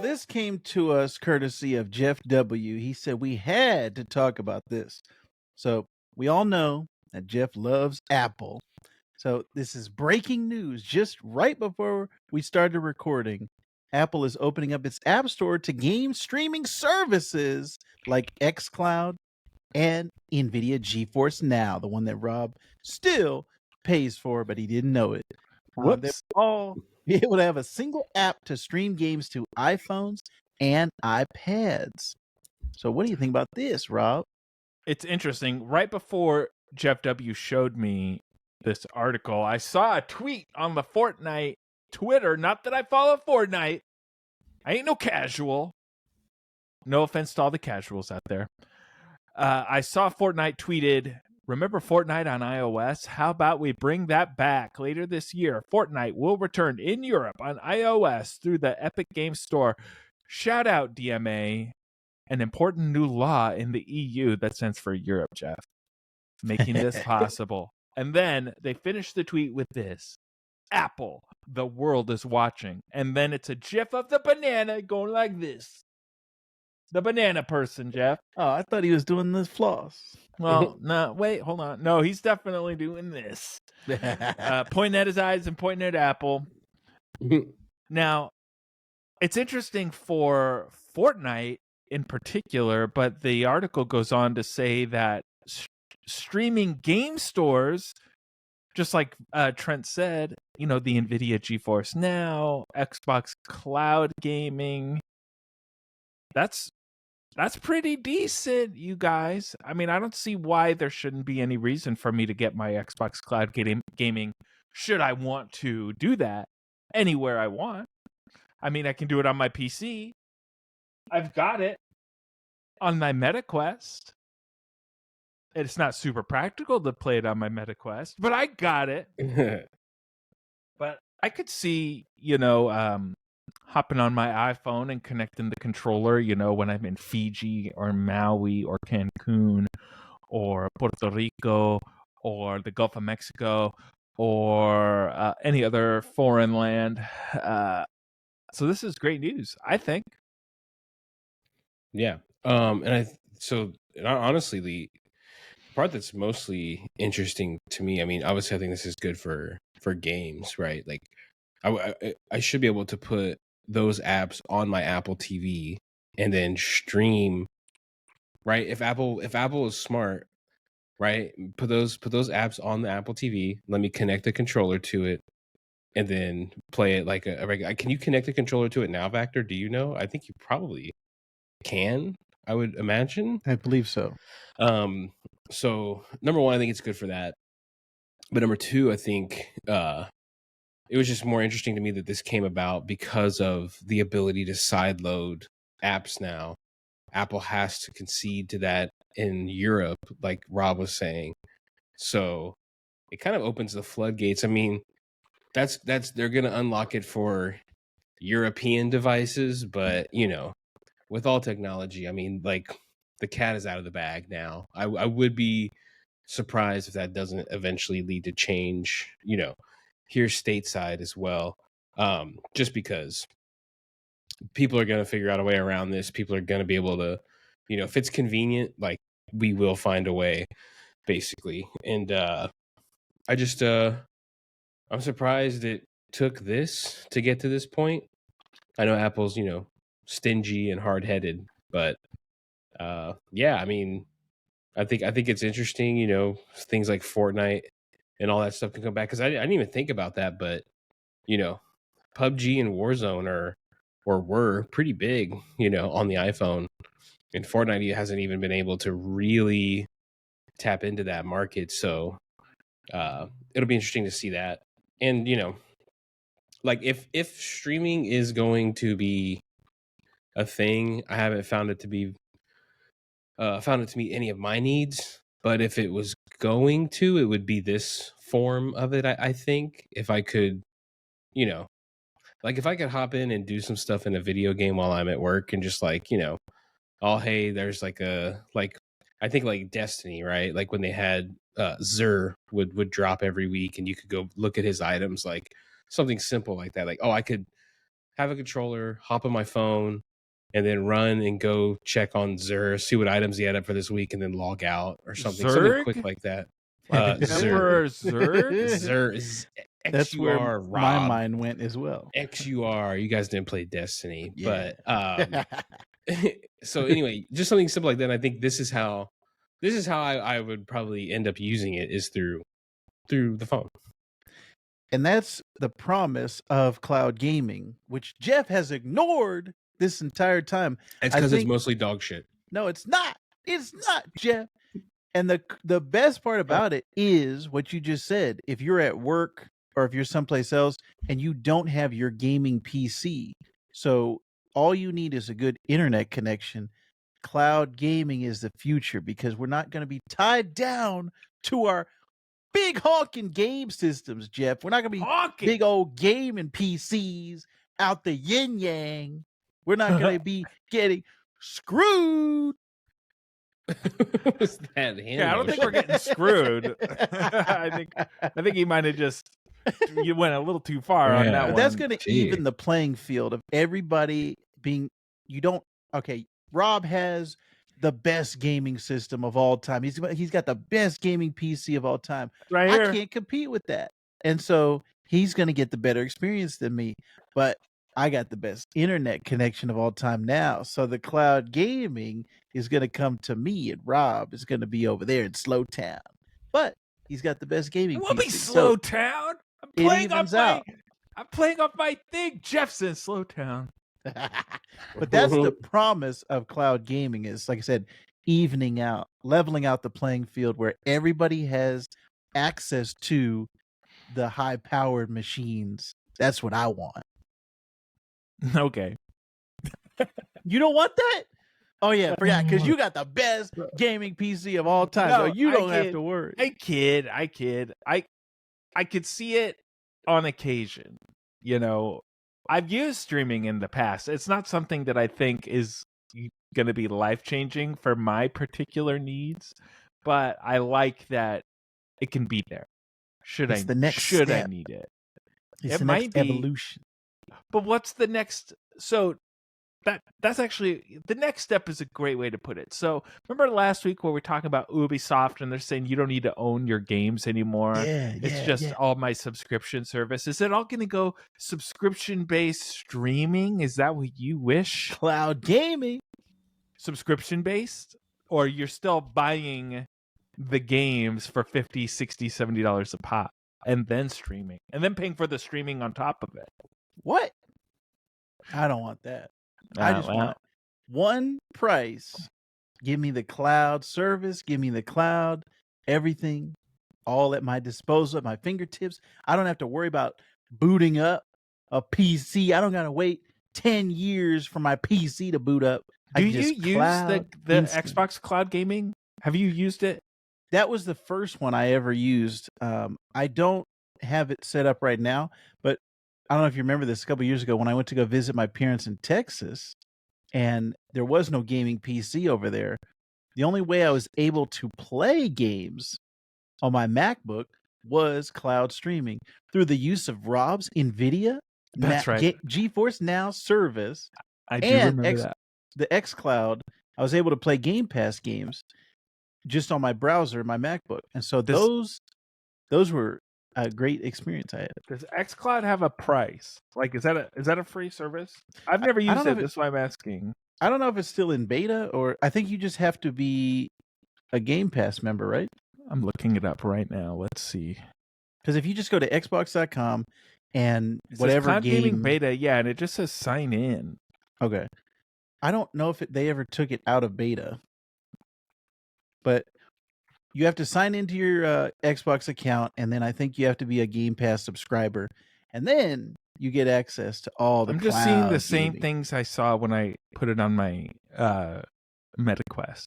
this came to us courtesy of Jeff W. He said we had to talk about this. So we all know that Jeff loves Apple. So this is breaking news just right before we started recording. Apple is opening up its App Store to game streaming services like xCloud and NVIDIA GeForce Now, the one that Rob still pays for, but he didn't know it. They'll Whoops. all be able to have a single app to stream games to iPhones and iPads. So what do you think about this, Rob? It's interesting. Right before Jeff W. showed me this article, I saw a tweet on the Fortnite Twitter. Not that I follow Fortnite. I ain't no casual. No offense to all the casuals out there. I saw Fortnite tweeted, remember Fortnite on iOS? How about we bring that back later this year? Fortnite will return in Europe on iOS through the Epic Games Store. Shout out DMA, an important new law in the EU that stands for Europe, Jeff, making this possible. And then they finished the tweet with this. Apple, the world is watching. And then it's a gif of the banana going like this. The banana person, Jeff. Oh, I thought he was doing the floss. Well, no, wait, hold on. No, he's definitely doing this. Pointing at his eyes and pointing at Apple. Now, it's interesting for Fortnite in particular, but the article goes on to say that streaming game stores, just like Trent said, you know, the NVIDIA GeForce Now, Xbox Cloud Gaming, that's pretty decent, you guys. I mean, I don't see why there shouldn't be any reason for me to get my Xbox Cloud Gaming should I want to do that anywhere I want. I mean, I can do it on my PC. I've got it on my MetaQuest. It's not super practical to play it on my MetaQuest, but I got it. But I could see, you know, hopping on my iPhone and connecting the controller, you know, when I'm in Fiji or Maui or Cancun or Puerto Rico or the Gulf of Mexico or any other foreign land. So this is great news, I think. Yeah. Honestly, the part that's mostly interesting to me, I mean, obviously I think this is good for games, right? Like I should be able to put those apps on my Apple TV and then stream, right? If Apple is smart, right? Put those apps on the Apple TV, let me connect the controller to it and then play it like a regular. Can you connect the controller to it now, Vector? Do you know? I think you probably can, I would imagine. I believe so. So number one, I think it's good for that. But number two, I think it was just more interesting to me that this came about because of the ability to sideload apps now. Apple has to concede to that in Europe, like Rob was saying. So it kind of opens the floodgates. I mean, that's they're going to unlock it for European devices, but you know, with all technology, I mean, like the cat is out of the bag now. I would be surprised if that doesn't eventually lead to change, you know, here stateside as well. Just because people are going to figure out a way around this. People are going to be able to, you know, if it's convenient, like we will find a way, basically. And I just, I'm surprised it took this to get to this point. I know Apple's, you know, stingy and hard-headed, but yeah, I mean, I think it's interesting, you know, things like Fortnite and all that stuff can come back, because I didn't even think about that, but you know, PUBG and Warzone were pretty big, you know, on the iPhone, and Fortnite hasn't even been able to really tap into that market. So it'll be interesting to see that. And you know, like if streaming is going to be a thing, I haven't found it to meet any of my needs. But if it was going to, it would be this form of it. I think if I could, you know, like if I could hop in and do some stuff in a video game while I'm at work and just like, you know, oh, hey, there's like I think like Destiny, right? Like when they had Zur would drop every week and you could go look at his items, like something simple like that. Like, oh, I could have a controller, hop on my phone, and then run and go check on Xur, see what items he had up for this week, and then log out or something. Something Zerg? quick like that. Emperor Xur. Zerg? Xur is That's where XUR, my Rob. mind went as well. XUR. You guys didn't play Destiny, Yeah. but so anyway, just something simple like that. I think this is how I would probably end up using it is through the phone. And that's the promise of cloud gaming, which Jeff has ignored this entire time. It's because it's mostly dog shit. No, it's not. It's not, Jeff. And the best part about it is what you just said. If you're at work or if you're someplace else and you don't have your gaming PC, so all you need is a good internet connection. Cloud gaming is the future because we're not going to be tied down to our big honking game systems, Jeff. We're not going to be big old gaming PCs out the yin yang. We're not going to be getting screwed. What's that? Yeah, I don't think we're getting screwed. I think he might have just you went a little too far on that But one. that's going to even the playing field of everybody being. Okay, Rob has the best gaming system of all time. He's got the best gaming PC of all time. Right here. I can't compete with that, and so he's going to get the better experience than me. But I got the best internet connection of all time now. So the cloud gaming is going to come to me, and Rob is going to be over there in Slow Town. But he's got the best gaming. It won't be PC. Slow Town. I'm playing off my thing. Jeff's in Slow Town. But that's the promise of cloud gaming is, like I said, evening out, leveling out the playing field where everybody has access to the high-powered machines. That's what I want. Okay. You don't want that? Oh yeah, I forgot, because you got the best gaming PC of all time, so you don't have to worry. I kid. I could see it on occasion. You know, I've used streaming in the past. It's not something that I think is going to be life-changing for my particular needs, but I like that it can be there. Should I need it? It's the next evolution. But what's the next? So that's actually the next step is a great way to put it. So remember last week where we're talking about Ubisoft and they're saying you don't need to own your games anymore. It's just all my subscription service. Is it all going to go subscription-based streaming? Is that what you wish? Cloud gaming. Subscription-based? Or you're still buying the games for $50, $60, $70 a pop and then streaming and then paying for the streaming on top of it? What? I don't want that. I just want one price. Give me the cloud service. Give me the cloud, everything, all at my disposal, at my fingertips. I don't have to worry about booting up a PC. I don't got to wait 10 years for my PC to boot up. Do you use the Xbox Cloud Gaming? Have you used it? That was the first one I ever used. I don't have it set up right now, but I don't know if you remember this a couple years ago when I went to go visit my parents in Texas and there was no gaming PC over there. The only way I was able to play games on my MacBook was cloud streaming through the use of Rob's NVIDIA. That's right. GeForce Now service. I do remember that. The xCloud, I was able to play Game Pass games just on my browser, my MacBook. And so those were a great experience I had. Does xCloud have a price? Like, is that a free service? I've never used it. That's why I'm asking. I don't know if it's still in beta or I think you just have to be a Game Pass member, right? I'm looking it up right now. Let's see. Because if you just go to xbox.com and whatever Cloud game Gaming beta, yeah, and it just says sign in. Okay. I don't know if they ever took it out of beta, but you have to sign into your Xbox account, and then I think you have to be a Game Pass subscriber, and then you get access to all the. I'm just seeing the same things I saw when I put it on my MetaQuest,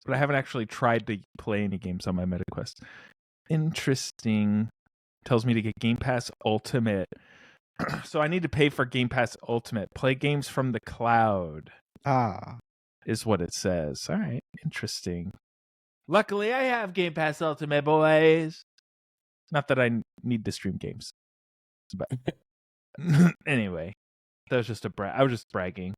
but I haven't actually tried to play any games on my MetaQuest. Interesting. Tells me to get Game Pass Ultimate, so I need to pay for Game Pass Ultimate. Play games from the cloud. Is what it says. All right, interesting. Luckily, I have Game Pass Ultimate, boys. Not that I need to stream games. But anyway. That was just I was just bragging.